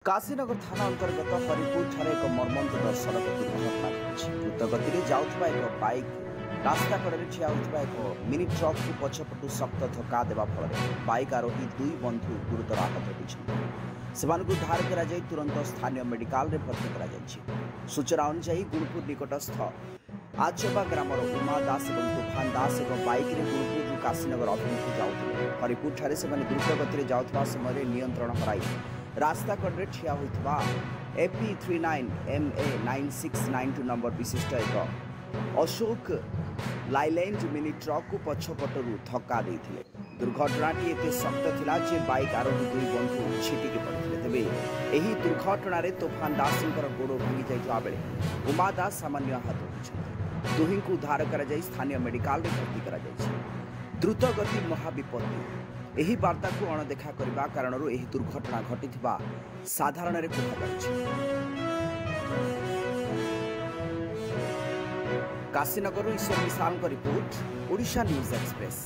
काशीनगर थाना अंतर्गत हरिपुर ठारे एक मर्मन्तुद सड़क दुर्घटना घटी। द्रुतगति में जाउथबा एक बाइक रास्ता कड़े ठिया होइतबा एक मिनी ट्रक को पछपटू शक्त धक्का देवा फल बाइक आरोही दुई बंधु गुरुतर आहत होइछन्ति। सेमानकु उद्धार करा जाय तुरंत स्थानीय मेडिकल रे भर्ती करा जायछि। सूचना अनुसार गुणपुर निकटस्थ आचबा ग्रामर उमा दास और तूफान दास एक बाइक रे गुणपुर काशीनगर अभिमुखे जाउथिले। हरिपुर ठारे सेमाने द्रुतगति में जाउथबा समय नियंत्रण हराई रास्ता कड़े ठिया होइतबा AP39 MA 9692 नंबर विशिष्ट एक अशोक लाइलैंड मिनी ट्रक को पछपटरू धक्का देइथिले। दुर्घटनाटी एते सख्त थिला जे बाइक आरोही दुई बंधु छिटिके पड़िथिले। तेबे एही दुर्घटना रे तूफान दासंकर गोड़ भांगी जाइतबा बेले उमा दास सामान्य आहत होइछन्ति। दुहिं को उद्धार करा जाय स्थानीय मेडिकल रे भर्ती करा जायछि। द्रुत गति महाविपत्ति एही वार्ता को अणदेखा करबा कारणरू एही दुर्घटना घटिथिबा साधारण रे कुहाଯାଉଛି। काशीनगर ईश्वर विशाल रिपोर्ट ओडिशा न्यूज एक्सप्रेस।